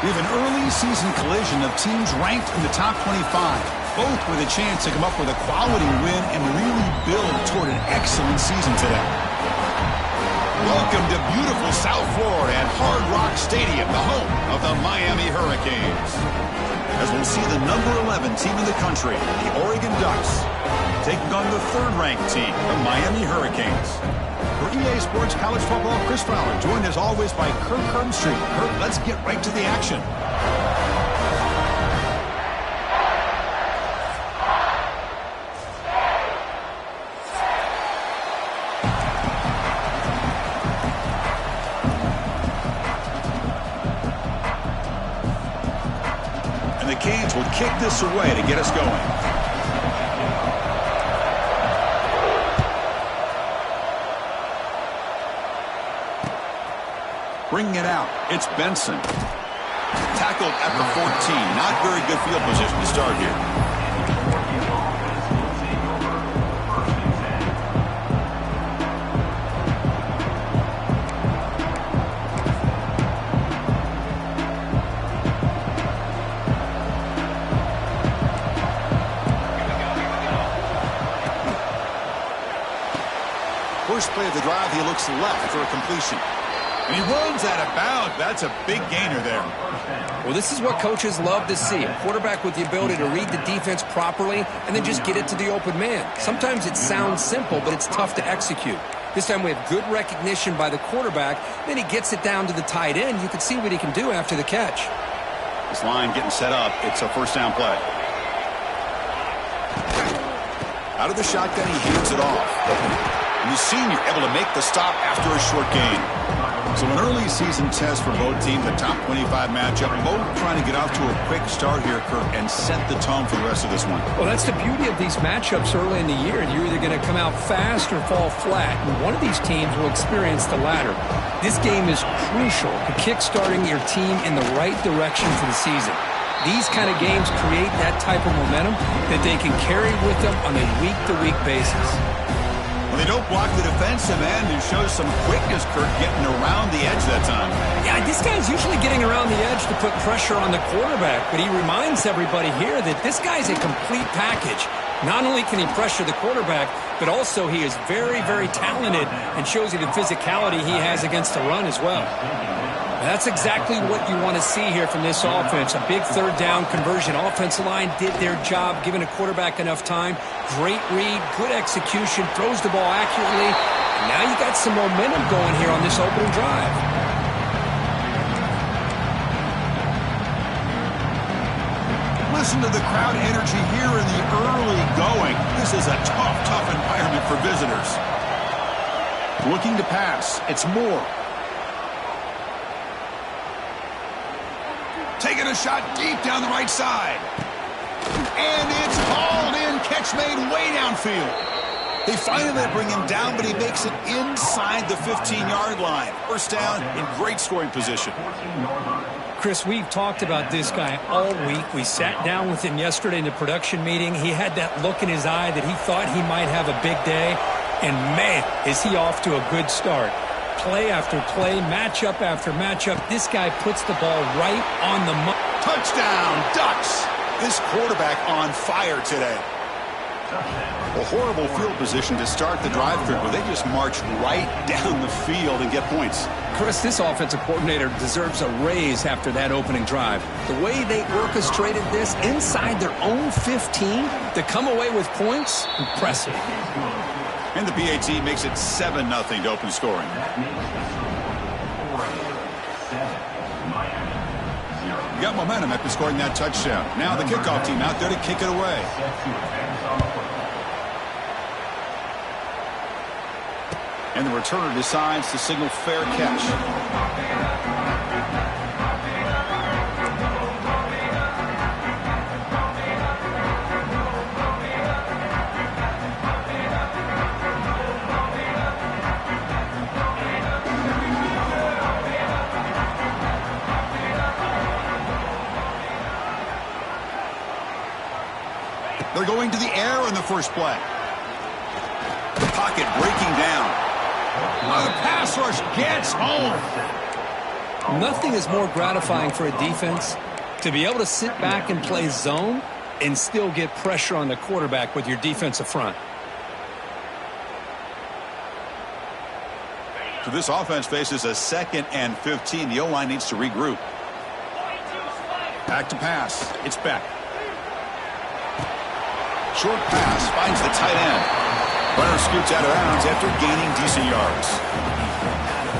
We have an early season collision of teams ranked in the top 25, both with a chance to come up with a quality win and really build toward an excellent season today. Welcome to beautiful South Florida at Hard Rock Stadium, the home of the Miami Hurricanes. As we'll see the number 11 team in the country, the Oregon Ducks, taking on the third-ranked team, the Miami Hurricanes. For EA Sports College Football, Chris Fowler, joined as always by Kirk Herbstreit. Kirk, let's get right to the action. And the Canes will kick this away to get us going. Bringing it out, it's Benson. Tackled at the 14. Not very good field position to start here. First play of the drive, he looks left for a completion. And he runs out of bounds. That's a big gainer there. Well, this is what coaches love to see. A quarterback with the ability to read the defense properly and then just get it to the open man. Sometimes it sounds simple, but it's tough to execute. This time we have good recognition by the quarterback. Then he gets it down to the tight end. You can see what he can do after the catch. This line getting set up. It's a first down play. Out of the shotgun, he hands it off. And the senior able to make the stop after a short gain. So an early season test for both teams, the top 25 matchup. Both trying to get off to a quick start here, Kirk, and set the tone for the rest of this one. Well, that's the beauty of these matchups early in the year. You're either going to come out fast or fall flat, and one of these teams will experience the latter. This game is crucial to kick-starting your team in the right direction for the season. These kind of games create that type of momentum that they can carry with them on a week-to-week basis. They don't block the defensive end and shows some quickness, Kirk, getting around the edge that time. Yeah, this guy's usually getting around the edge to put pressure on the quarterback, but he reminds everybody here that this guy's a complete package. Not only can he pressure the quarterback, but also he is very, very talented and shows you the physicality he has against the run as well. That's exactly what you want to see here from this offense. A big third down conversion. Offensive line did their job, giving a quarterback enough time. Great read, good execution, throws the ball accurately. And now you got some momentum going here on this opening drive. Listen to the crowd energy here in the early going. This is a tough environment for visitors. Looking to pass. It's Moore. Taking a shot deep down the right side. And it's hauled in. Catch made way downfield. They finally bring him down, but he makes it inside the 15-yard line. First down in great scoring position. Chris, we've talked about this guy all week. We sat down with him yesterday in the production meeting. He had that look in his eye that he thought he might have a big day. And, man, is he off to a good start. Play after play, matchup after matchup. This guy puts the ball right on the money. Touchdown, Ducks. This quarterback on fire today. A horrible field position to start the drive, Kirk, where they just march right down the field and get points. Chris, this offensive coordinator deserves a raise after that opening drive. The way they orchestrated this inside their own 15 to come away with points, impressive. And the PAT makes it 7-0 to open scoring. You got momentum after scoring that touchdown. Now the kickoff team out there to kick it away. And the returner decides to signal fair catch. They're going to the air in the first play. The pocket breaking down. The pass rush gets home. Nothing is more gratifying for a defense to be able to sit back and play zone and still get pressure on the quarterback with your defensive front. So this offense faces a 2nd and 15. The O-line needs to regroup. Back to pass. It's Beck. Short pass finds the tight end. Runner scoots out of bounds after gaining decent yards.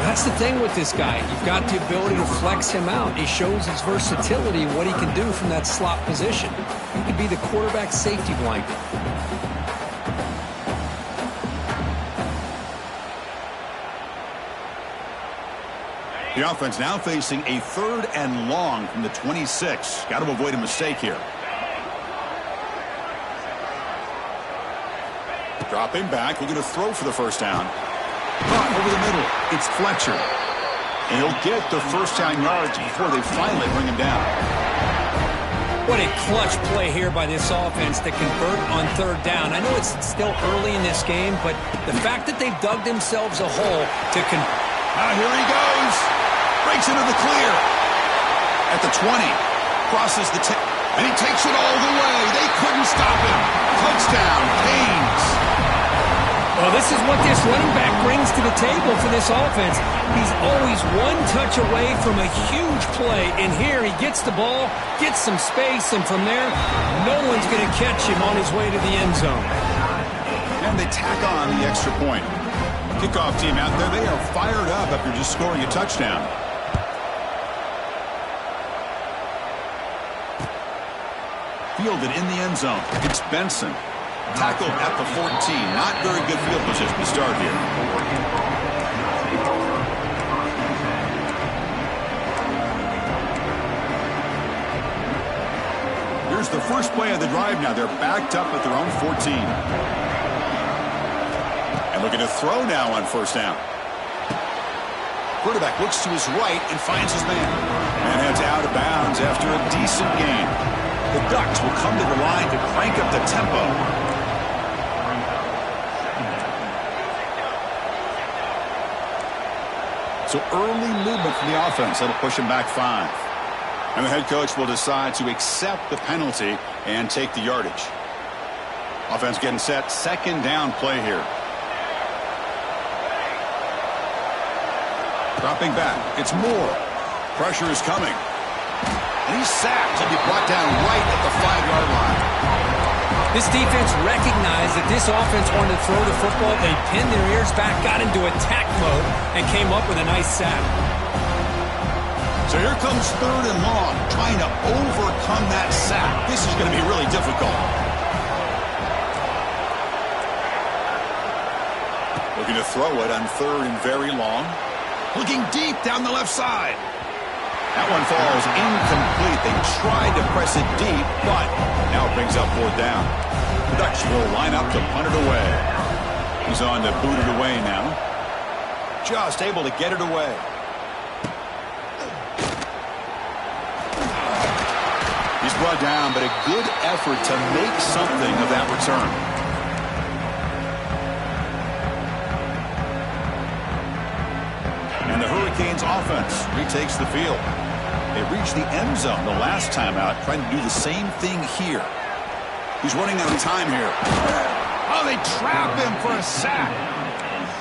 That's the thing with this guy. You've got the ability to flex him out. He shows his versatility and what he can do from that slot position. He could be the quarterback's safety blanket. The offense now facing a 3rd and long from the 26. Got to avoid a mistake here. Dropping back, looking to throw for the first down. Caught over the middle. It's Fletcher. And he'll get the first down yards before they finally bring him down. What a clutch play here by this offense to convert on 3rd down. I know it's still early in this game, but the fact that they've dug themselves a hole to here he goes. Breaks into the clear. At the 20. Crosses the 10. And he takes it all the way. They couldn't stop him. Touchdown, Canes. Well, this is what this running back brings to the table for this offense. He's always one touch away from a huge play. And here he gets the ball, gets some space, and from there, no one's going to catch him on his way to the end zone. And they tack on the extra point. Kickoff team out there, they are fired up after just scoring a touchdown. Fielded in the end zone. It's Benson. Tackled at the 14. Not very good field position to start here. Here's the first play of the drive now. They're backed up at their own 14. And looking to throw now on first down. Quarterback looks to his right and finds his man. And heads out of bounds after a decent gain. The Ducks will come to the line to crank up the tempo. So early movement from the offense. That'll push him back 5. And the head coach will decide to accept the penalty and take the yardage. Offense getting set. 2nd down play here. Dropping back. It's Moore. Pressure is coming. And he's sacked. He'll be brought down right at the 5-yard line. This defense recognized that this offense wanted to throw the football. They pinned their ears back, got into attack mode, and came up with a nice sack. So here comes 3rd and long, trying to overcome that sack. This is going to be really difficult. Looking to throw it on 3rd and very long. Looking deep down the left side. That one falls incomplete. They tried to press it deep, but now it brings up 4th down. The Ducks will line up to punt it away. He's on to boot it away now. Just able to get it away. He's brought down, but a good effort to make something of that return. And the Hurricanes offense retakes the field. They reached the end zone the last time out, trying to do the same thing here. He's running out of time here. Oh, they trap him for a sack.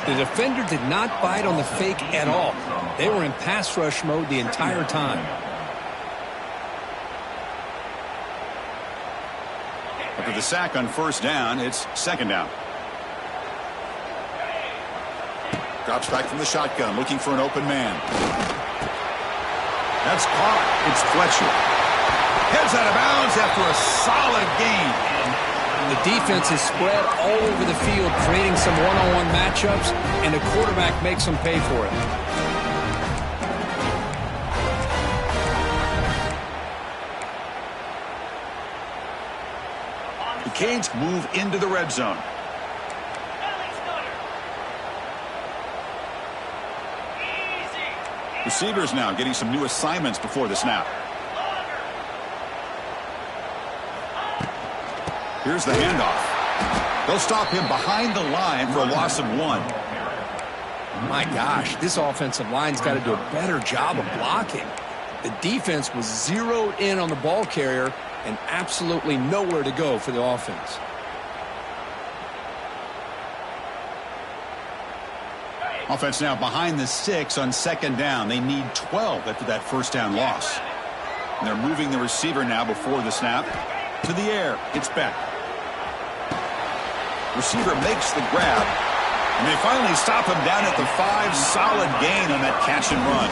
The defender did not bite on the fake at all. They were in pass rush mode the entire time. After the sack on first down, it's 2nd down. Drops back from the shotgun, looking for an open man. That's caught. It's Fletcher. Heads out of bounds after a solid gain. The defense is spread all over the field, creating some one-on-one matchups, and the quarterback makes them pay for it. The Canes move into the red zone. Receivers now getting some new assignments before the snap. Here's the handoff. They'll stop him behind the line for a loss of 1. My gosh, this offensive line's got to do a better job of blocking. The defense was zeroed in on the ball carrier and absolutely nowhere to go for the offense. Offense now behind the 6 on second down. They need 12 after that first down loss. And they're moving the receiver now before the snap. To the air. It's back. Receiver makes the grab. And they finally stop him down at the 5. Solid gain on that catch and run.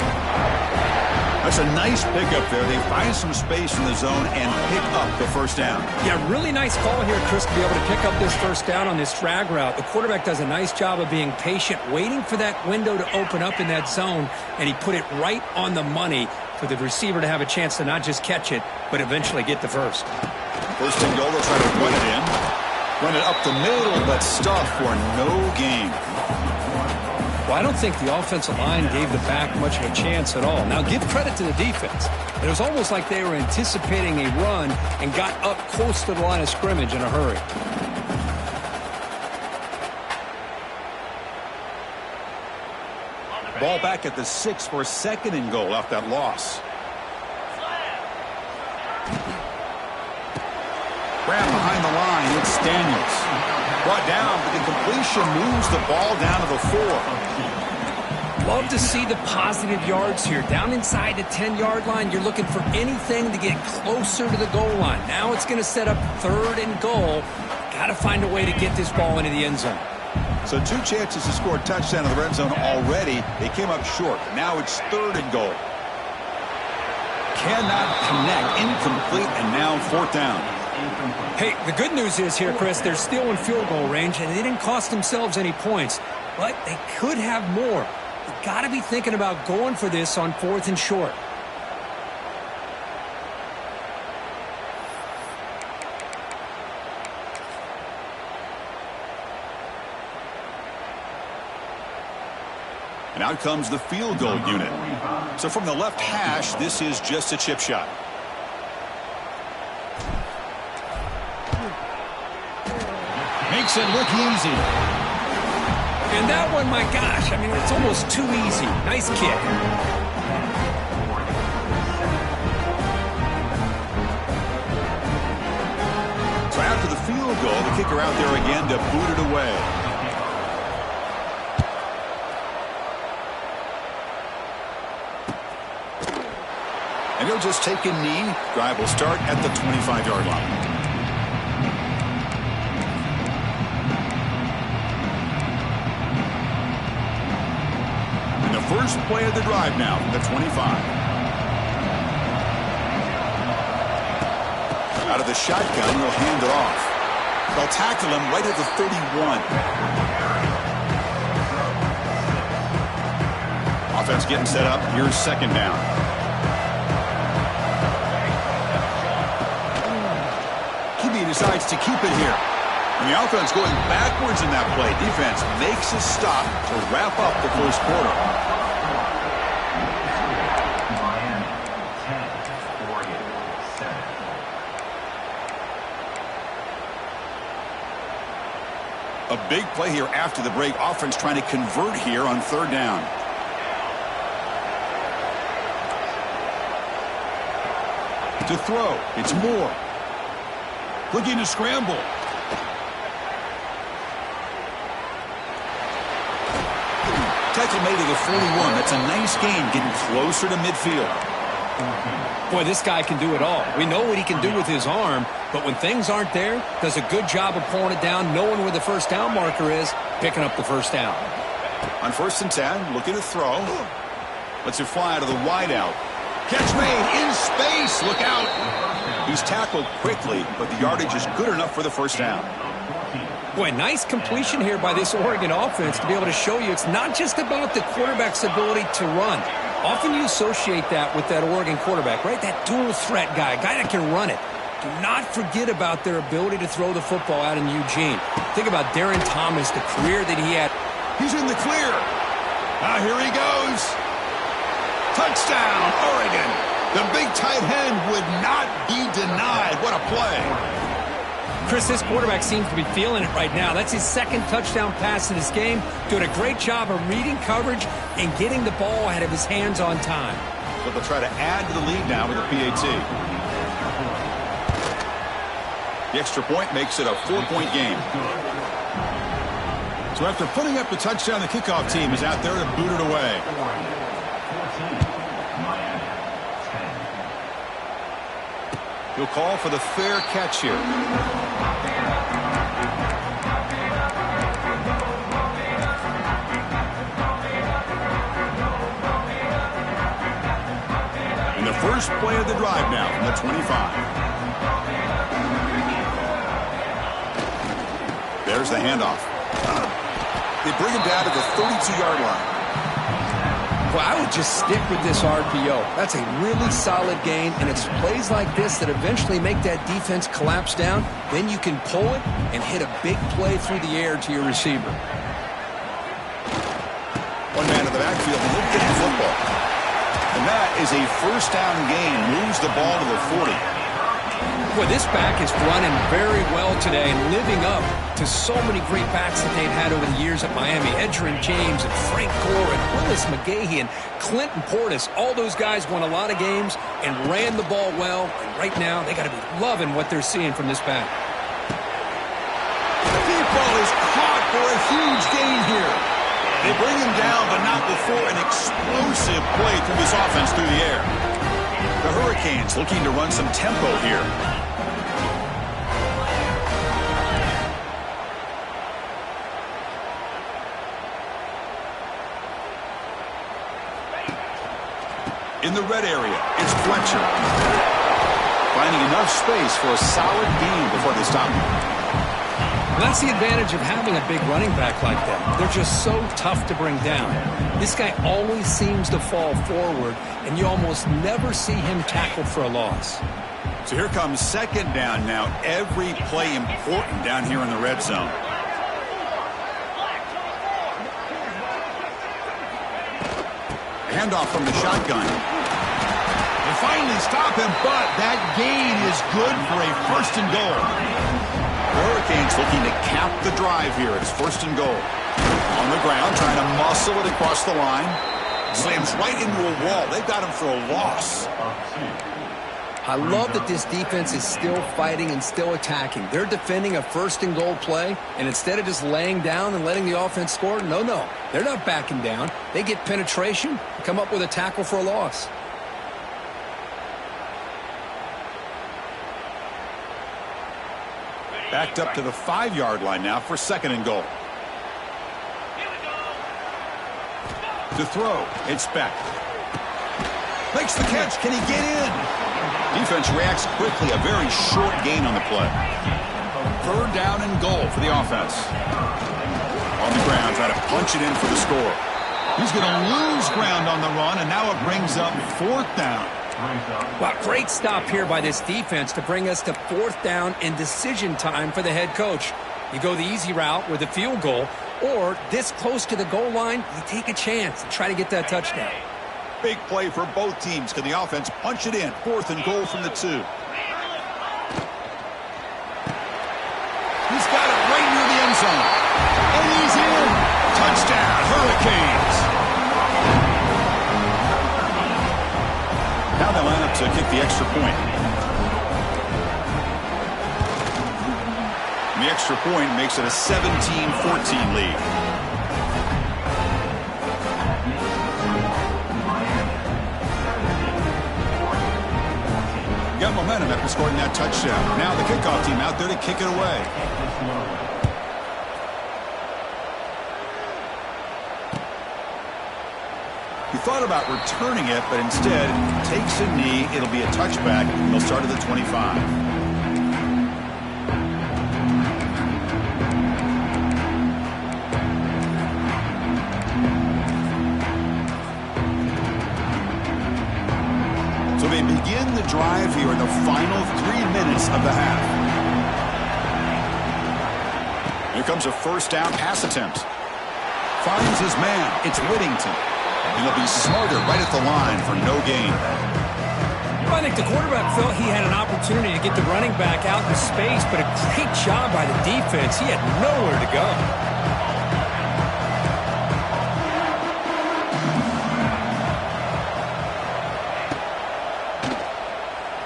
That's a nice pickup there. They find some space in the zone and pick up the first down. Yeah, really nice call here, Chris, to be able to pick up this first down on this drag route. The quarterback does a nice job of being patient, waiting for that window to open up in that zone, and he put it right on the money for the receiver to have a chance to not just catch it, but eventually get the first. First and goal, they'll try to run it in. Run it up the middle, but stuff for no gain. Well, I don't think the offensive line gave the back much of a chance at all. Now, give credit to the defense. It was almost like they were anticipating a run and got up close to the line of scrimmage in a hurry. Ball back at the 6 for second and goal off that loss. Grab behind the line. It's Daniels. Brought down, but the completion moves the ball down to the 4. Love to see the positive yards here. Down inside the 10-yard line, you're looking for anything to get closer to the goal line. Now it's going to set up third and goal. Got to find a way to get this ball into the end zone. So 2 chances to score a touchdown in the red zone already. They came up short. Now it's third and goal. Cannot connect. Incomplete, and now fourth down. Hey, the good news is here, Chris, they're still in field goal range, and they didn't cost themselves any points, but they could have more. You've got to be thinking about going for this on fourth and short. And out comes the field goal unit. So from the left hash, this is just a chip shot. Makes it look easy. And that one, my gosh, I mean, it's almost too easy. Nice kick. So after the field goal, the kicker out there again to boot it away. And he'll just take a knee. Drive will start at the 25-yard line. First play of the drive now from the 25. Out of the shotgun, he'll hand it off. They'll tackle him right at the 31. Offense getting set up. Here's second down. QB decides to keep it here. And the offense going backwards in that play. Defense makes a stop to wrap up the first quarter. A big play here after the break. Offense trying to convert here on third down. To throw. It's Moore. Looking to scramble. Tackle made to the 41. That's a nice gain, getting closer to midfield. Boy, this guy can do it all. We know what he can do with his arm, but when things aren't there, does a good job of pulling it down, knowing where the first down marker is, picking up the first down. On 1st and 10, looking to throw. Lets it fly out of the wideout. Catch made in space. Look out. He's tackled quickly, but the yardage is good enough for the first down. Boy, nice completion here by this Oregon offense to be able to show you it's not just about the quarterback's ability to run. Often you associate that with that Oregon quarterback, right? That dual threat guy that can run it. Do not forget about their ability to throw the football out in Eugene. Think about Darren Thomas, the career that he had. He's in the clear. Here he goes. Touchdown, Oregon. The big tight end would not be denied. What a play. Chris, this quarterback seems to be feeling it right now. That's his second touchdown pass in this game. Doing a great job of reading coverage and getting the ball out of his hands on time. So they'll try to add to the lead now with a PAT. The extra point makes it a 4-point game. So after putting up the touchdown, the kickoff team is out there to boot it away. He'll call for the fair catch here. And the first play of the drive now from the 25. There's the handoff. They bring him down to the 32-yard line. Well, I would just stick with this RPO. That's a really solid gain, and it's plays like this that eventually make that defense collapse down. Then you can pull it and hit a big play through the air to your receiver. One man in the backfield, and he'll get the football. And that is a first down gain. Moves the ball to the 40. Boy, this back is running very well today and living up to so many great backs that they've had over the years at Miami. Edgerrin James and Frank Gore and Willis McGahee and Clinton Portis. All those guys won a lot of games and ran the ball well. And right now, they got to be loving what they're seeing from this back. The deep ball is caught for a huge gain here. They bring him down, but not before an explosive play through this offense through the air. The Hurricanes looking to run some tempo here. In the red area, it's Fletcher. Finding enough space for a solid gain before they stop him. Well, that's the advantage of having a big running back like that. They're just so tough to bring down. This guy always seems to fall forward, and you almost never see him tackle for a loss. So here comes second down now. Every play important down here in the red zone. Handoff from the shotgun. They finally stop him, but that gain is good for a first and goal. The Hurricanes looking to cap the drive here. It's first and goal. On the ground, trying to muscle it across the line. Slams right into a wall. They've got him for a loss. I love that this defense is still fighting and still attacking. They're defending a first and goal play, and instead of just laying down and letting the offense score, no, they're not backing down. They get penetration and come up with a tackle for a loss. Backed up to the 5-yard line now for second and goal. To throw, it's Beck. Makes the catch. Can he get in? Defense reacts quickly. A very short gain on the play. Third down and goal for the offense. On the ground, trying to punch it in for the score. He's going to lose ground on the run, and now it brings up fourth down. Well, great stop here by this defense to bring us to fourth down and decision time for the head coach. You go the easy route with a field goal, or this close to the goal line, you take a chance and try to get that touchdown. Big play for both teams. Can the offense punch it in? Fourth and goal from the 2. He's got it right near the end zone. And he's in. Touchdown, Hurricanes. Now they line up to kick the extra point. And the extra point makes it a 17-14 lead. Got momentum after scoring that touchdown. Now the kickoff team out there to kick it away. He thought about returning it, but instead takes a knee. It'll be a touchback, and they'll start at the 25. So they begin the drive here in the final 3 minutes of the half. Here comes a first down pass attempt. Finds his man. It's Whittington. And he'll be smarter right at the line for no gain. Well, think the quarterback felt he had an opportunity to get the running back out in space, but a great job by the defense. He had nowhere to go.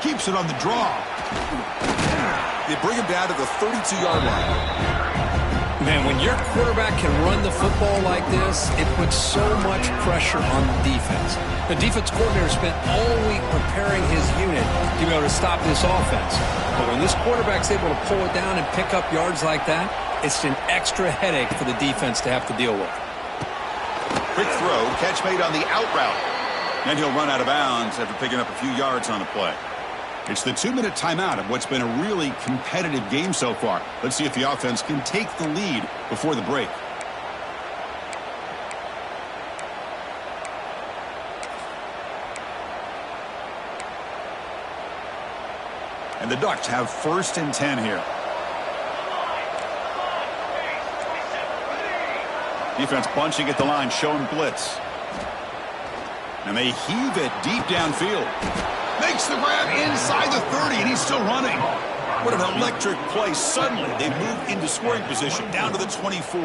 Keeps it on the draw. They bring him down to the 32-yard line. Man, when your quarterback can run the football like this, it puts so much pressure on the defense. The defense coordinator spent all week preparing his unit to be able to stop this offense. But when this quarterback's able to pull it down and pick up yards like that, it's an extra headache for the defense to have to deal with. Quick throw, catch made on the out route. And he'll run out of bounds after picking up a few yards on the play. It's the 2-minute timeout of what's been a really competitive game so far. Let's see if the offense can take the lead before the break. And the Ducks have 1st and 10 here. Defense bunching at the line, showing blitz. And they heave it deep downfield. Makes the grab inside the 30, and he's still running. What an electric play. Suddenly, they move into scoring position, down to the 24.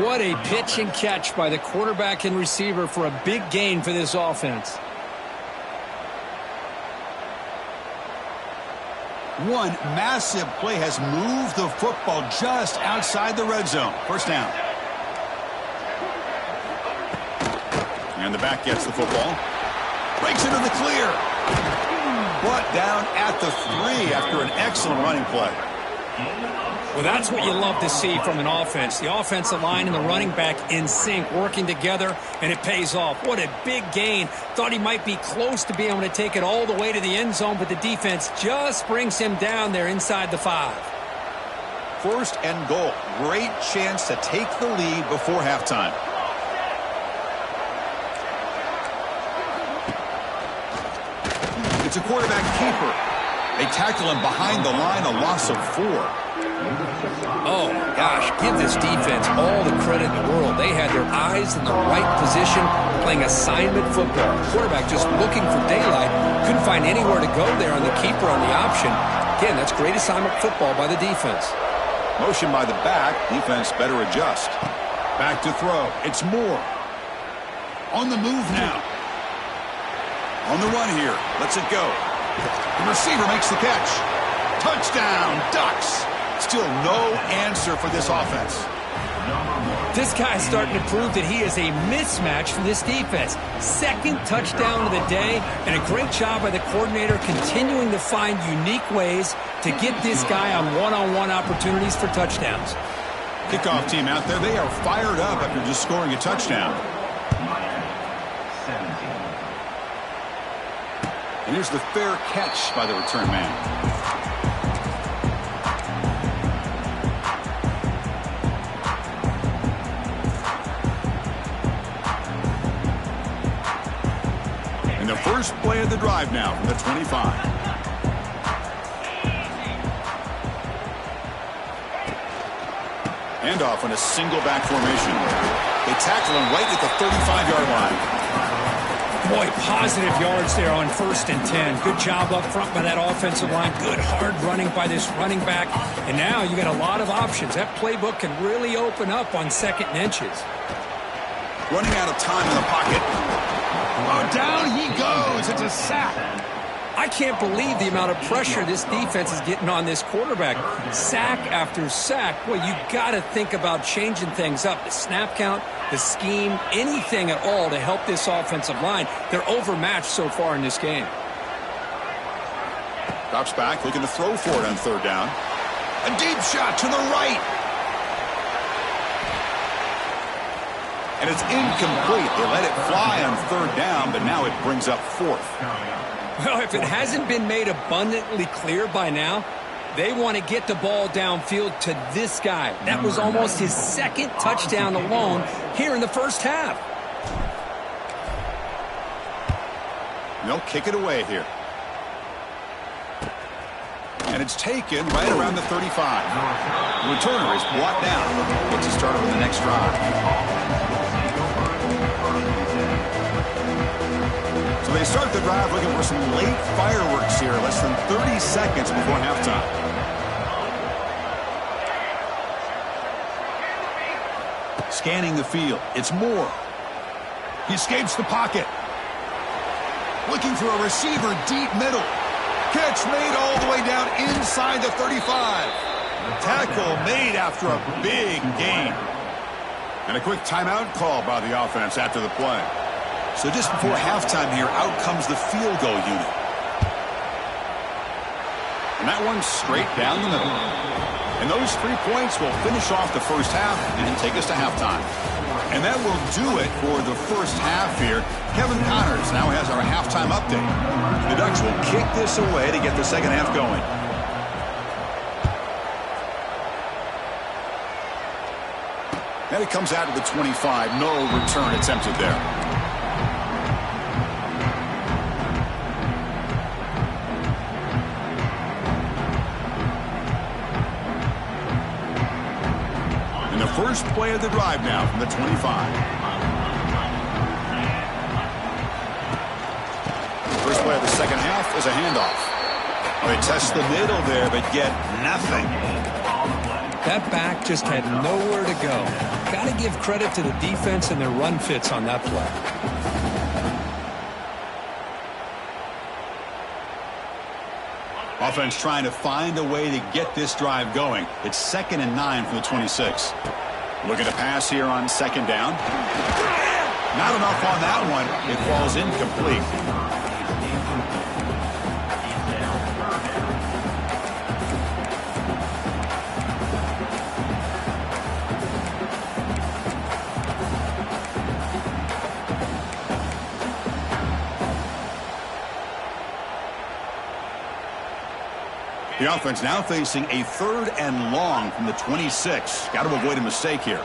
What a pitch and catch by the quarterback and receiver for a big gain for this offense. One massive play has moved the football just outside the red zone. 1st down. And the back gets the football. Breaks into the clear. Brought down at the 3 after an excellent running play. Well, that's what you love to see from an offense. The offensive line and the running back in sync, working together, and it pays off. What a big gain. Thought he might be close to being able to take it all the way to the end zone, but the defense just brings him down there inside the 5. 1st and goal. Great chance to take the lead before halftime. It's a quarterback keeper. They tackle him behind the line, a loss of 4. Oh, my gosh, give this defense all the credit in the world. They had their eyes in the right position, playing assignment football. Quarterback just looking for daylight, couldn't find anywhere to go there on the keeper on the option. Again, that's great assignment football by the defense. Motion by the back, defense better adjust. Back to throw, it's Moore. On the move now. On the run here, lets it go. The receiver makes the catch. Touchdown, Ducks. Still no answer for this offense. This guy's starting to prove that he is a mismatch for this defense. 2nd touchdown of the day, and a great job by the coordinator continuing to find unique ways to get this guy on one-on-one opportunities for touchdowns. Kickoff team out there, they are fired up after just scoring a touchdown. And here's the fair catch by the return man. And the first play of the drive now from the 25. Handoff on a single back formation. They tackle him right at the 35-yard line. Boy, positive yards there on 1st and 10. Good job up front by that offensive line. Good hard running by this running back. And now you got a lot of options. That playbook can really open up on 2nd and inches. Running out of time in the pocket. Oh, down he goes. It's a sack. I can't believe the amount of pressure this defense is getting on this quarterback. Sack after sack. Well, you got to think about changing things up. The snap count, the scheme, anything at all to help this offensive line. They're overmatched so far in this game. Drops back, looking to throw for it on 3rd down. A deep shot to the right. And it's incomplete. They let it fly on 3rd down, but now it brings up 4th. Well, if it hasn't been made abundantly clear by now, they want to get the ball downfield to this guy. That was almost his 2nd touchdown alone here in the 1st half. And they'll kick it away here. And it's taken right around the 35. The returner is brought down. Gets us started with the next drive. So They start the drive looking for some late fireworks here, less than 30 seconds before halftime. Scanning the field, it's Moore. He escapes the pocket. Looking for a receiver deep middle. Catch made all the way down inside the 35. Tackle made after a big gain. And a quick timeout call by the offense after the play. So just before halftime here, out comes the field goal unit. And that one's straight down the middle. And those 3 points will finish off the first half and take us to halftime. And that will do it for the first half here. Kevin Connors now has our halftime update. The Ducks will kick this away to get the second half going. And it comes out of the 25. No return attempted there. And the first play of the drive now from the 25. First play of the second half is a handoff. They test the middle there, but get nothing. That back just had nowhere to go. Got to give credit to the defense and their run fits on that play. Offense trying to find a way to get this drive going. It's 2nd and 9 from the 26. Looking to pass here on second down. Not enough on that one. It falls incomplete. The offense now facing a 3rd and long from the 26. Got to avoid a mistake here.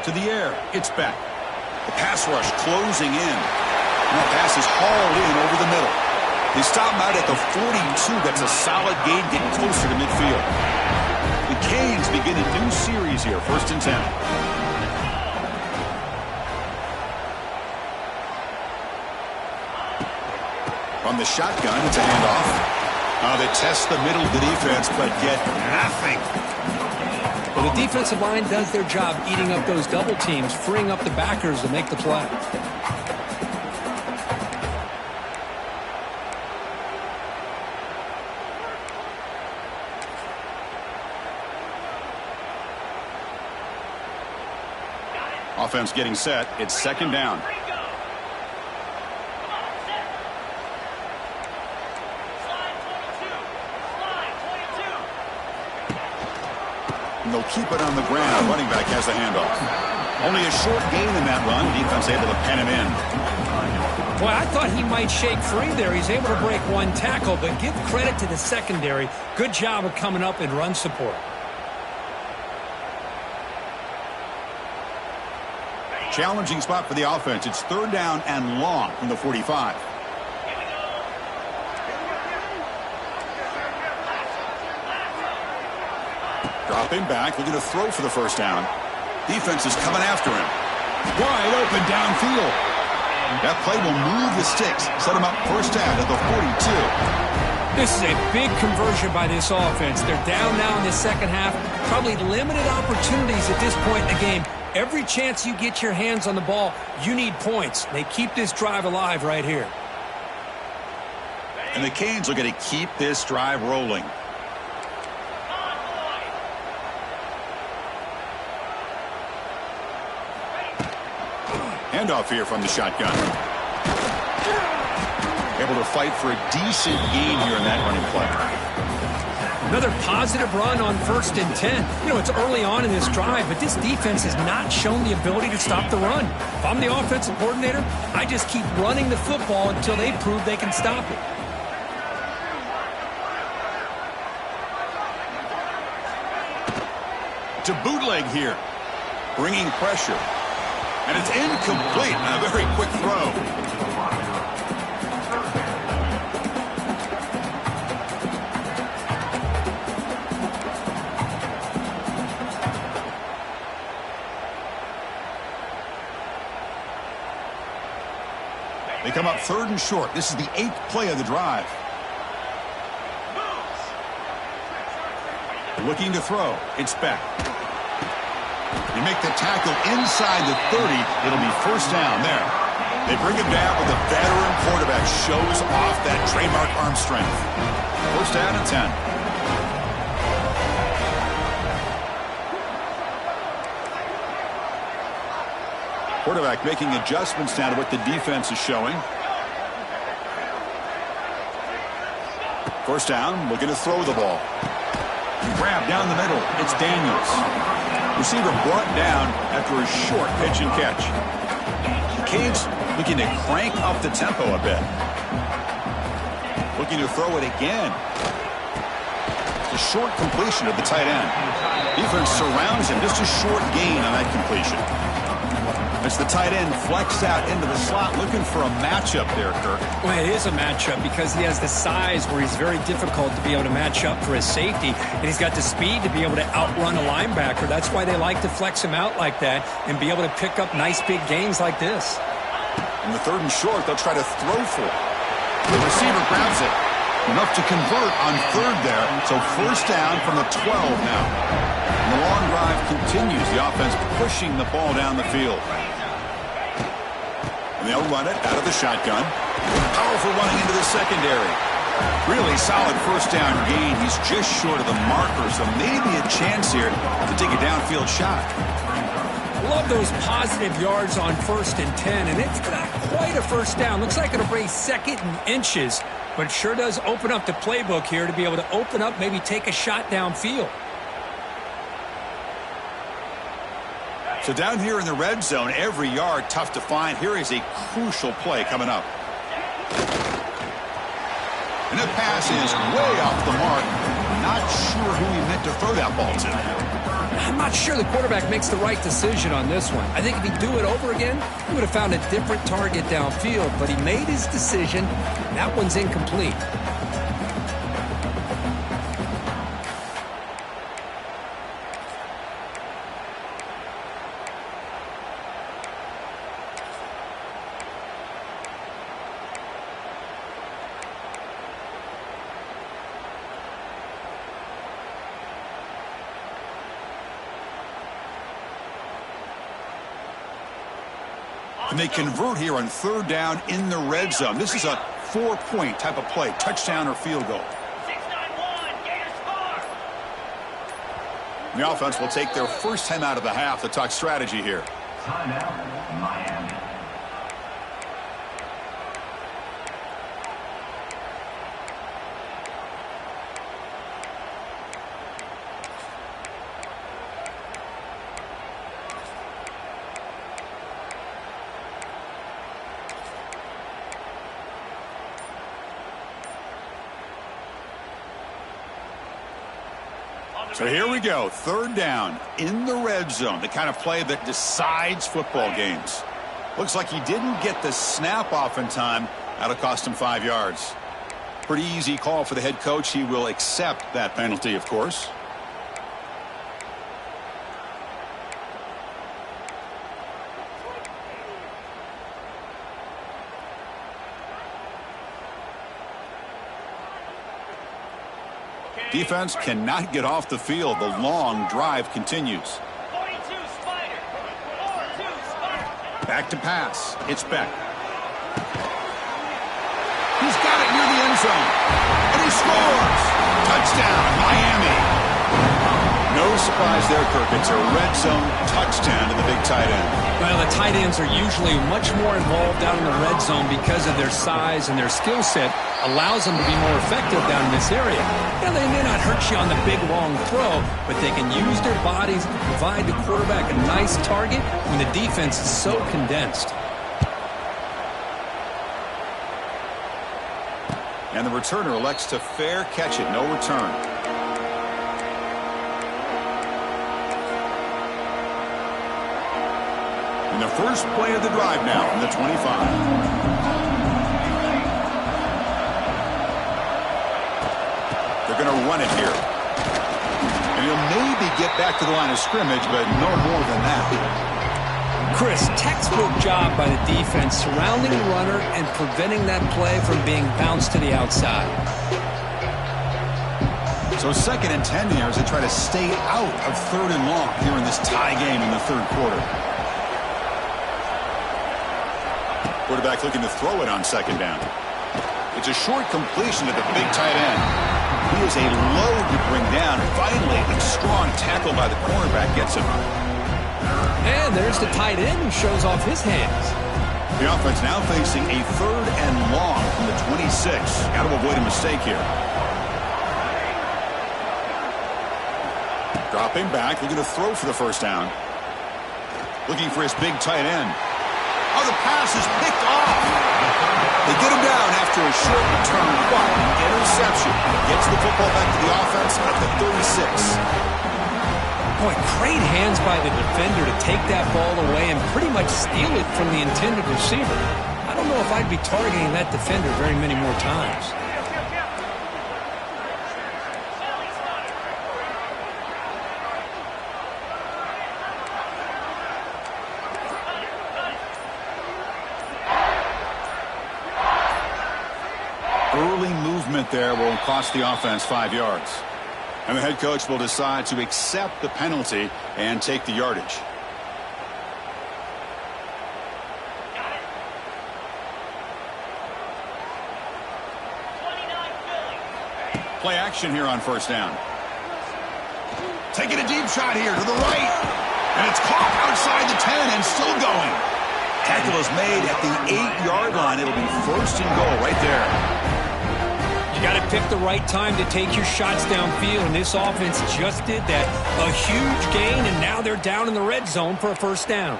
To the air, it's back. The pass rush closing in. And that pass is hauled in over the middle. They stop him out at the 42. That's a solid gain, getting closer to midfield. The Canes begin a new series here, 1st and 10. From the shotgun, it's a handoff. They test the middle of the defense, but get nothing. Well, the defensive line does their job eating up those double teams, freeing up the backers to make the play. Offense getting set. It's 2nd down. And they'll keep it on the ground. Running back has the handoff. Only a short gain in that run. Defense able to pen him in. Boy, I thought he might shake free there. He's able to break one tackle, but give credit to the secondary. Good job of coming up in run support. Challenging spot for the offense. It's 3rd down and long from the 45. Dropping back, looking to throw for the first down. Defense is coming after him. Wide open downfield. That play will move the sticks. Set him up first down at the 42. This is a big conversion by this offense. They're down now in the second half. Probably limited opportunities at this point in the game. Every chance you get your hands on the ball, you need points. They keep this drive alive right here. And the Canes are going to keep this drive rolling. Handoff here from the shotgun. Able to fight for a decent gain here in that running play. Another positive run on 1st and 10. You know, it's early on in this drive, but this defense has not shown the ability to stop the run. If I'm the offensive coordinator, I just keep running the football until they prove they can stop it. To bootleg here. Bringing pressure. And it's incomplete. A very quick throw. They come up 3rd and short. This is the 8th play of the drive. Looking to throw. It's back. They make the tackle inside the 30. It'll be 1st down there. They bring him down with a veteran quarterback. Shows off that trademark arm strength. 1st down and 10. Quarterback making adjustments down to what the defense is showing. 1st down, looking to throw the ball. Grab down the middle. It's Daniels. Receiver brought down after a short pitch and catch. Canes looking to crank up the tempo a bit. Looking to throw it again. It's a short completion of the tight end. Defense surrounds him. Just a short gain on that completion. As the tight end flexed out into the slot, looking for a matchup there, Kirk. Well, it is a matchup because he has the size where he's very difficult to be able to match up for his safety, and he's got the speed to be able to outrun a linebacker. That's why they like to flex him out like that and be able to pick up nice big gains like this. In the 3rd and short, they'll try to throw for it. The receiver grabs it. Enough to convert on 3rd there, so 1st down from the 12 now. And the long drive continues. The offense pushing the ball down the field. And they'll run it out of the shotgun. Powerful running into the secondary. Really solid 1st down gain. He's just short of the marker, so maybe a chance here to take a downfield shot. Love those positive yards on 1st and 10, and it's not quite a 1st down. Looks like it'll bring 2nd and inches, but it sure does open up the playbook here to be able to open up, maybe take a shot downfield. So down here in the red zone, every yard tough to find. Here is a crucial play coming up. And the pass is way off the mark. Not sure who he meant to throw that ball to. I'm not sure the quarterback makes the right decision on this one. I think if he'd do it over again, he would have found a different target downfield, but he made his decision. That one's incomplete. And they convert here on 3rd down in the red zone. This is a 4-point type of play, touchdown or field goal. 6-9-1, Gators score. The offense will take their 1st time out of the half to talk strategy here. Timeout, Miami. So here we go, 3rd down in the red zone, the kind of play that decides football games. Looks like he didn't get the snap off in time. That'll cost him 5 yards. Pretty easy call for the head coach. He will accept that penalty, of course. Defense cannot get off the field. The long drive continues. 42 Spider. 4-2 Spider. Back to pass. It's Beck. He's got it near the end zone. And he scores. Touchdown, Miami. No surprise there, Kirk. It's a red zone touchdown to the big tight end. Well, the tight ends are usually much more involved down in the red zone because of their size and their skill set allows them to be more effective down in this area. Now, they may not hurt you on the big, long throw, but they can use their bodies to provide the quarterback a nice target when the defense is so condensed. And the returner elects to fair catch it. No return. And the first play of the drive now from the 25. They're going to run it here. And he'll maybe get back to the line of scrimmage, but no more than that. Chris, textbook job by the defense surrounding the runner and preventing that play from being bounced to the outside. So 2nd and 10 here as they try to stay out of 3rd and long here in this tie game in the 3rd quarter. Quarterback looking to throw it on 2nd down. It's a short completion to the big tight end. He is a load to bring down. Finally, a strong tackle by the cornerback gets him up. And there's the tight end who shows off his hands. The offense now facing a 3rd and long from the 26. Got to avoid a mistake here. Dropping back, looking to throw for the 1st down. Looking for his big tight end. Oh, the pass is picked off. They get him down after a short return, but interception gets the football back to the offense at the 36. Boy, great hands by the defender to take that ball away and pretty much steal it from the intended receiver. I don't know if I'd be targeting that defender very many more times. Early movement there will cost the offense 5 yards. And the head coach will decide to accept the penalty and take the yardage. Play action here on 1st down. Taking a deep shot here to the right. And it's caught outside the 10 and still going. Tackle is made at the 8-yard line. It'll be 1st and goal right there. You got to pick the right time to take your shots downfield, and this offense just did that. A huge gain, and now they're down in the red zone for a 1st down.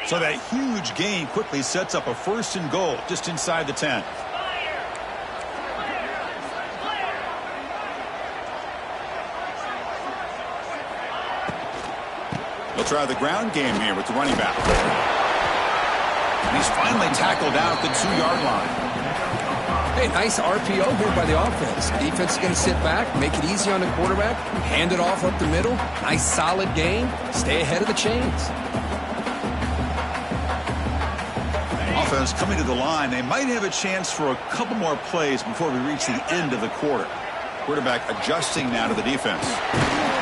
So that huge gain quickly sets up a 1st and goal just inside the 10. They'll try the ground game here with the running back. And he's finally tackled out at the 2-yard line. Hey, nice RPO here by the offense. Defense is going to sit back, make it easy on the quarterback, hand it off up the middle. Nice solid gain. Stay ahead of the chains. Offense coming to the line. They might have a chance for a couple more plays before we reach the end of the quarter. Quarterback adjusting now to the defense.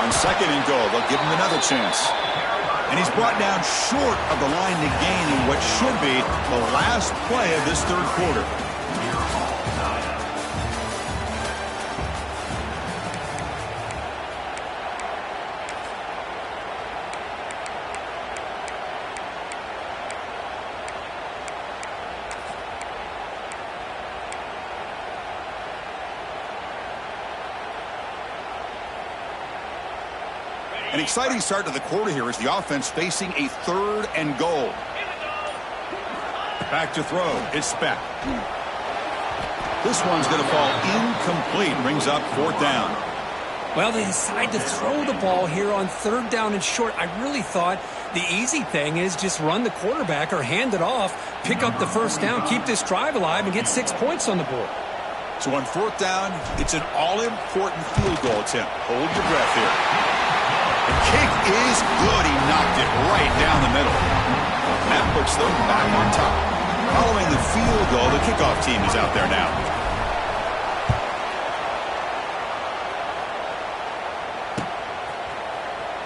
On 2nd and goal, they'll give him another chance. And he's brought down short of the line to gain in what should be the last play of this 3rd quarter. An exciting start to the quarter here as the offense facing a 3rd and goal. Back to throw. It's Speck. This one's going to fall incomplete. Brings up 4th down. Well, they decide to throw the ball here on 3rd down and short. I really thought the easy thing is just run the quarterback or hand it off, pick up the 1st down, keep this drive alive, and get 6 points on the board. So on 4th down, it's an all-important field goal attempt. Hold your breath here. The kick is good. He knocked it right down the middle. That puts them back on top. Following the field goal, the kickoff team is out there now.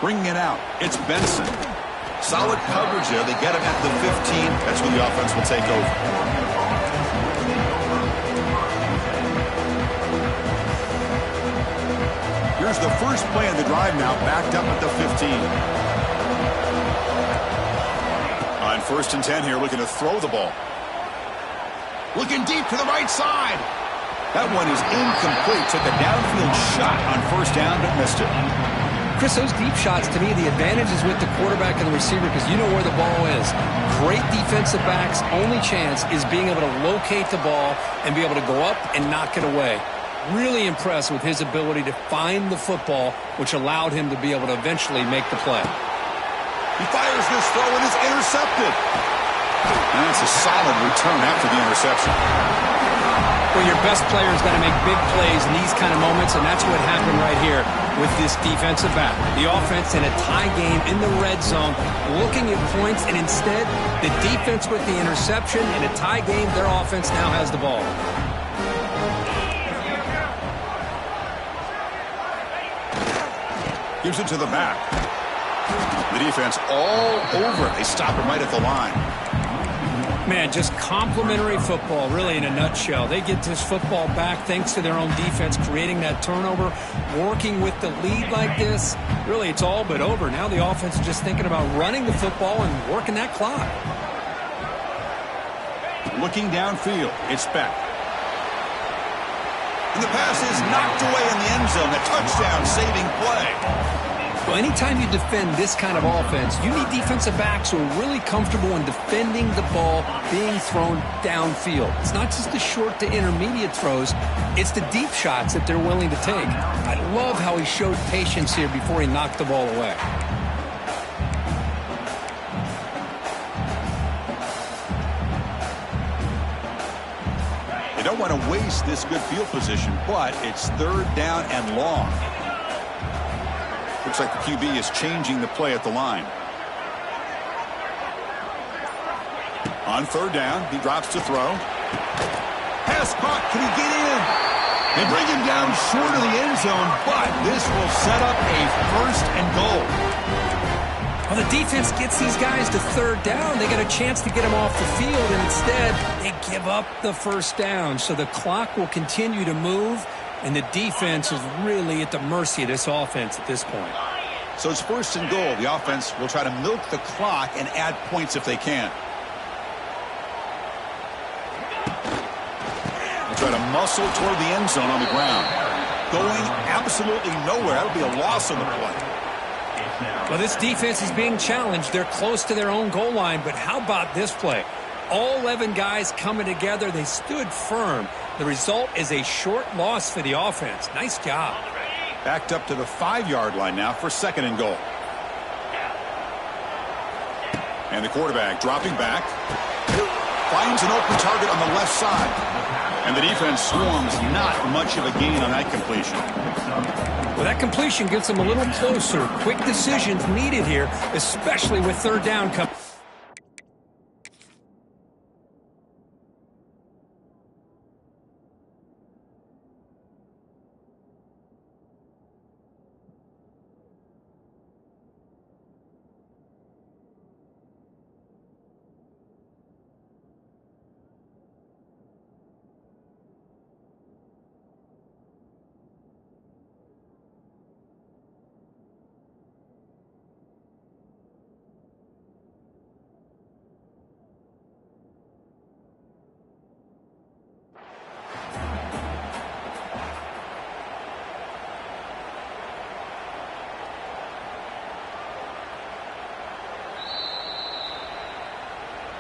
Bringing it out, it's Benson. Solid coverage there. They get him at the 15. That's when the offense will take over. Here's the first play of the drive now, backed up at the 15. On 1st and 10 here, looking to throw the ball. Looking deep to the right side. That one is incomplete. Took a downfield shot on 1st down, but missed it. Chris, those deep shots, to me, the advantage is with the quarterback and the receiver because you know where the ball is. Great defensive backs' only chance is being able to locate the ball and be able to go up and knock it away. Really impressed with his ability to find the football, which allowed him to be able to eventually make the play. He fires this throw and is intercepted. And that's a solid return after the interception. Well, your best player is going to make big plays in these kind of moments, and that's what happened right here with this defensive back. The offense in a tie game in the red zone, looking at points, and instead, the defense with the interception. In a tie game, their offense now has the ball. Gives it to the back. The defense all over it. They stop him right at the line. Man, just complimentary football, really, in a nutshell. They get this football back thanks to their own defense, creating that turnover, working with the lead like this. Really, it's all but over. Now the offense is just thinking about running the football and working that clock. Looking downfield, it's back. And the pass is knocked away in the end zone. A touchdown-saving play. Well, anytime you defend this kind of offense, you need defensive backs who are really comfortable in defending the ball being thrown downfield. It's not just the short to intermediate throws, it's the deep shots that they're willing to take. I love how he showed patience here before he knocked the ball away. They don't want to waste this good field position, but it's third down and long. Looks like the QB is changing the play at the line. On third down, he drops to throw. Pass caught. Can he get in? They bring him down short of the end zone, but this will set up a first and goal. Well, the defense gets these guys to third down. They get a chance to get them off the field, and instead they give up the first down. So the clock will continue to move. And the defense is really at the mercy of this offense at this point. So it's first and goal. The offense will try to milk the clock and add points if they can. They'll try to muscle toward the end zone on the ground. Going absolutely nowhere. That'll be a loss on the play. Well, this defense is being challenged. They're close to their own goal line, but how about this play? All 11 guys coming together. They stood firm. The result is a short loss for the offense. Nice job. Backed up to the 5-yard line now for second and goal. And the quarterback dropping back. Finds an open target on the left side. And the defense swarms not much of a gain on that completion. Well, that completion gets them a little closer. Quick decisions needed here, especially with third down coming.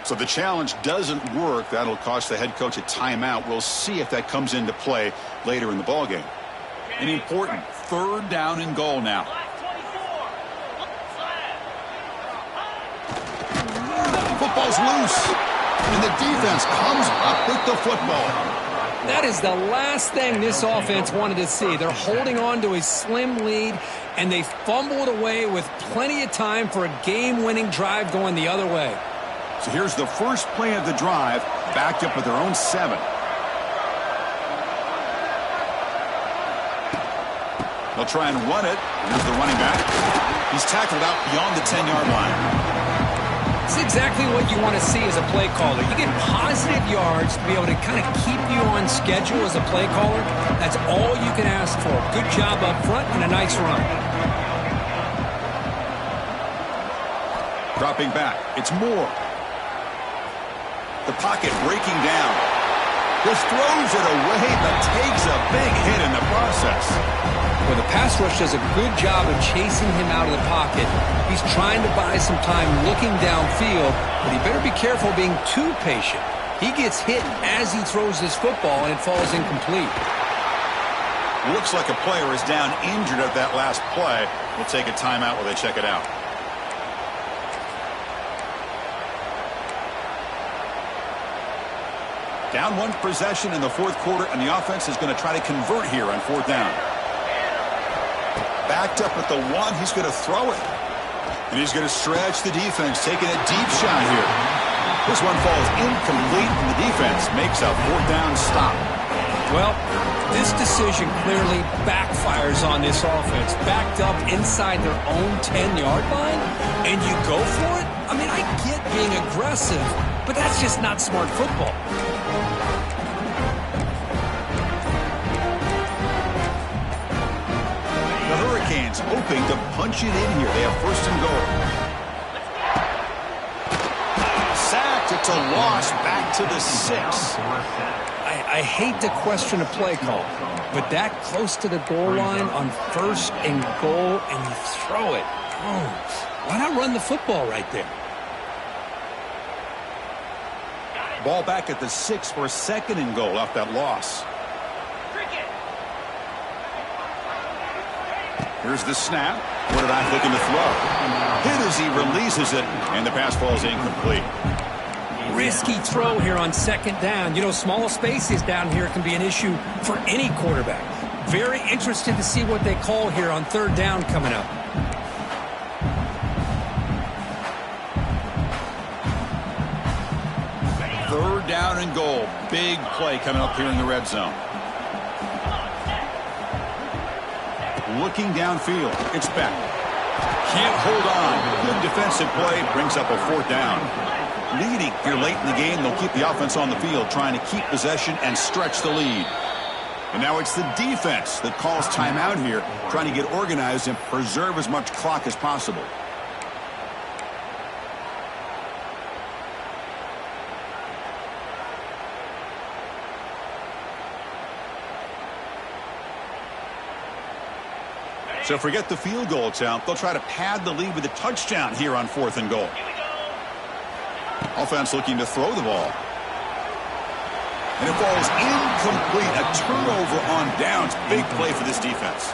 So the challenge doesn't work. That'll cost the head coach a timeout. We'll see if that comes into play later in the ballgame. An important third down and goal now. Football's loose. And the defense comes up with the football. That is the last thing this offense wanted to see. They're holding on to a slim lead, and they fumble it away with plenty of time for a game-winning drive going the other way. So here's the first play of the drive, backed up with their own 7. They'll try and run it. Here's the running back. He's tackled out beyond the 10-yard line. It's exactly what you want to see as a play caller. You get positive yards to be able to kind of keep you on schedule as a play caller. That's all you can ask for. Good job up front and a nice run. Dropping back. It's Moore. The pocket breaking down. Just throws it away, but takes a big hit in the process. Well, the pass rush does a good job of chasing him out of the pocket. He's trying to buy some time looking downfield, but he better be careful being too patient. He gets hit as he throws this football, and it falls incomplete. Looks like a player is down injured at that last play. We'll take a timeout while they check it out. Down one possession in the fourth quarter, and the offense is going to try to convert here on fourth down. Backed up at the 1, he's going to throw it. And he's going to stretch the defense, taking a deep shot here. This one falls incomplete, and the defense makes a fourth down stop. Well, this decision clearly backfires on this offense. Backed up inside their own 10-yard line, and you go for it? I mean, I get being aggressive, but that's just not smart football. The Hurricanes hoping to punch it in here. They have first and goal. Sacked. It's a loss back to the 6. I hate to question a play call, but that close to the goal line on first and goal, and you throw it. Oh, why not run the football right there? Ball back at the 6 for second and goal off that loss. Here's the snap. Quarterback looking to throw. Hit as he releases it, and the pass falls incomplete. Risky throw here on second down. You know, small spaces down here can be an issue for any quarterback. Very interested to see what they call here on third down coming up. Third down and goal. Big play coming up here in the red zone. Looking downfield. It's back. Can't hold on. Good defensive play. Brings up a fourth down. Leading here late in the game. They'll keep the offense on the field, trying to keep possession and stretch the lead. And now it's the defense that calls timeout here, trying to get organized and preserve as much clock as possible. So forget the field goal attempt. They'll try to pad the lead with a touchdown here on fourth and goal. Offense looking to throw the ball. And it falls incomplete. A turnover on downs. Big play for this defense.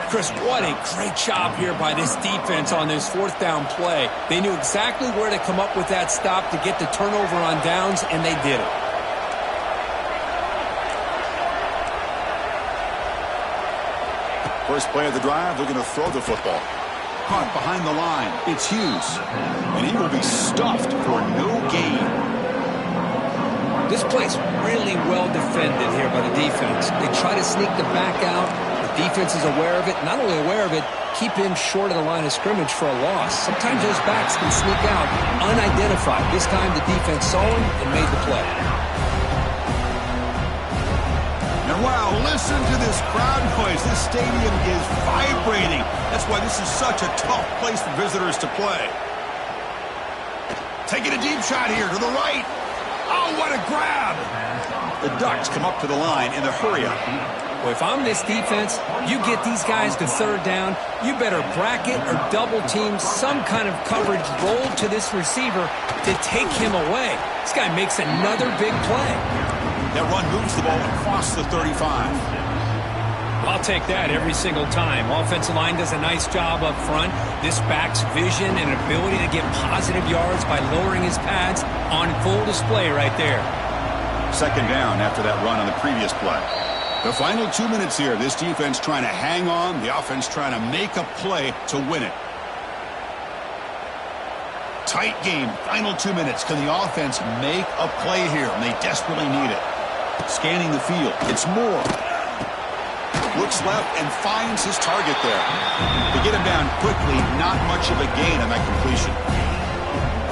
Chris, what a great job here by this defense on this fourth down play. They knew exactly where to come up with that stop to get the turnover on downs, and they did it. First play of the drive, they're going to throw the football. Caught behind the line. It's Hughes. And he will be stuffed for no gain. This play's really well defended here by the defense. They try to sneak the back out. The defense is aware of it. Not only aware of it, keep him short of the line of scrimmage for a loss. Sometimes those backs can sneak out unidentified. This time the defense saw him and made the play. And wow, listen to this crowd noise. This stadium is vibrating. That's why this is such a tough place for visitors to play. Taking a deep shot here to the right. Oh, what a grab. The Ducks come up to the line in a hurry-up. Well, if I'm this defense, you get these guys to third down, you better bracket or double team some kind of coverage roll to this receiver to take him away. This guy makes another big play. That run moves the ball across the 35. I'll take that every single time. Offensive line does a nice job up front. This back's vision and ability to get positive yards by lowering his pads on full display right there. Second down after that run on the previous play. The final 2 minutes here. This defense trying to hang on. The offense trying to make a play to win it. Tight game. Final 2 minutes. Can the offense make a play here? And they desperately need it. Scanning the field. It's Moore. Looks left and finds his target there. To get him down quickly, not much of a gain on that completion.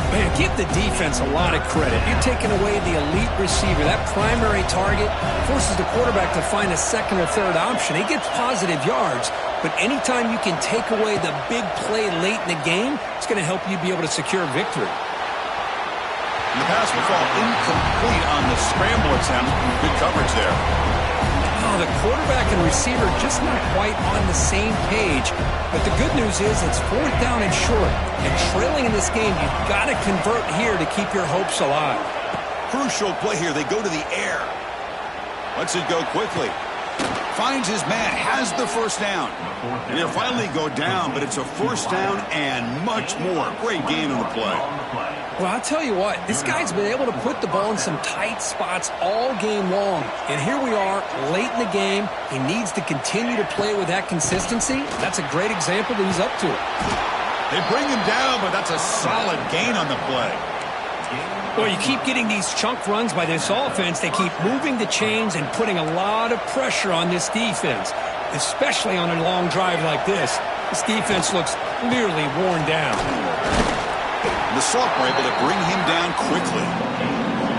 Man, give the defense a lot of credit. You're taking away the elite receiver. That primary target forces the quarterback to find a second or third option. He gets positive yards, but anytime you can take away the big play late in the game, it's going to help you be able to secure victory. And the pass will fall incomplete on the scramble attempt. Good coverage there. Oh, the quarterback and receiver just not quite on the same page. But the good news is it's fourth down and short. And trailing in this game, you've got to convert here to keep your hopes alive. Crucial play here. They go to the air. Lets it go quickly. Finds his man. Has the first down. And he'll finally go down, but it's a first down and much more. Great gain on the play. Well, I'll tell you what, this guy's been able to put the ball in some tight spots all game long. And here we are, late in the game. He needs to continue to play with that consistency. That's a great example that he's up to it. They bring him down, but that's a solid gain on the play. Well, you keep getting these chunk runs by this offense. They keep moving the chains and putting a lot of pressure on this defense, especially on a long drive like this. This defense looks clearly worn down. The sophomore able to bring him down quickly.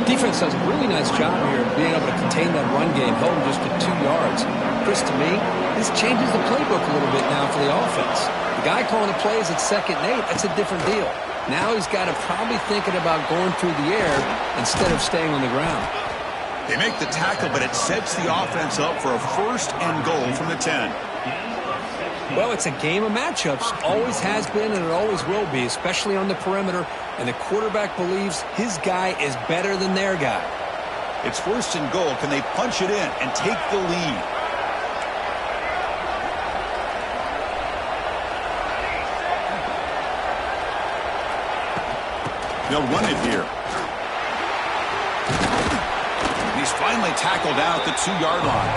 Defense does a really nice job here of being able to contain that run game, held him just to 2 yards. Chris, to me, this changes the playbook a little bit now for the offense. The guy calling the plays at 2nd and 8, that's a different deal. Now he's got to probably thinking about going through the air instead of staying on the ground. They make the tackle, but it sets the offense up for a 1st and goal from the 10. Well, it's a game of matchups. Always has been, and it always will be, especially on the perimeter. And the quarterback believes his guy is better than their guy. It's 1st and goal. Can they punch it in and take the lead? They'll run it here. He's finally tackled out at the 2-yard line.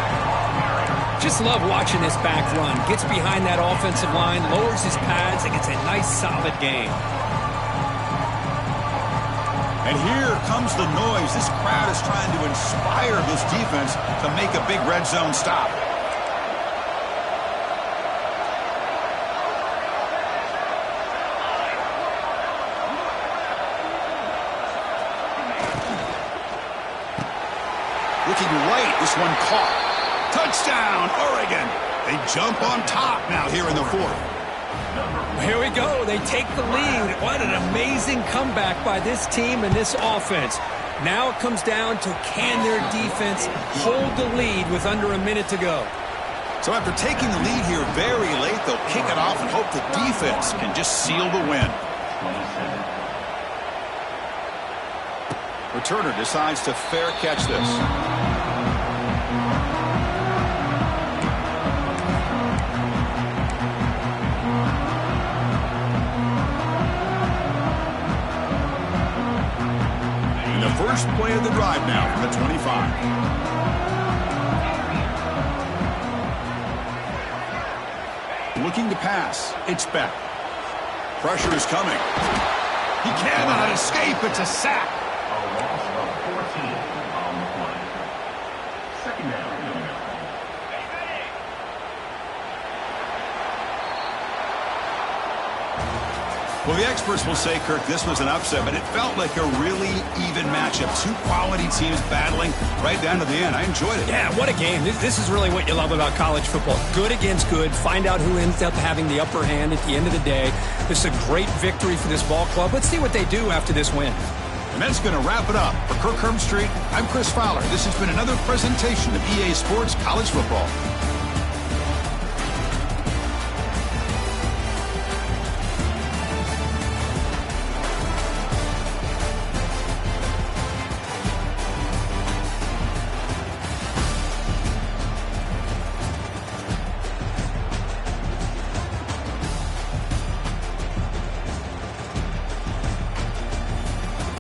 Just love watching this back run. Gets behind that offensive line, lowers his pads, and gets a nice solid gain. And here comes the noise. This crowd is trying to inspire this defense to make a big red zone stop. Looking right, this one caught. Touchdown, Oregon. They jump on top now here in the 4th. Here we go. They take the lead. What an amazing comeback by this team and this offense. Now it comes down to can their defense hold the lead with under a minute to go. So after taking the lead here very late, they'll kick it off and hope the defense can just seal the win. Returner decides to fair catch this. And the first play of the drive now from the 25. Looking to pass. It's Beck. Pressure is coming. He cannot escape. It's a sack. Well, the experts will say, Kirk, this was an upset, but it felt like a really even matchup. 2 quality teams battling right down to the end. I enjoyed it. Yeah, what a game. This is really what you love about college football. Good against good. Find out who ends up having the upper hand at the end of the day. This is a great victory for this ball club. Let's see what they do after this win. And that's going to wrap it up. For Kirk Herbstreit, I'm Chris Fowler. This has been another presentation of EA Sports College Football.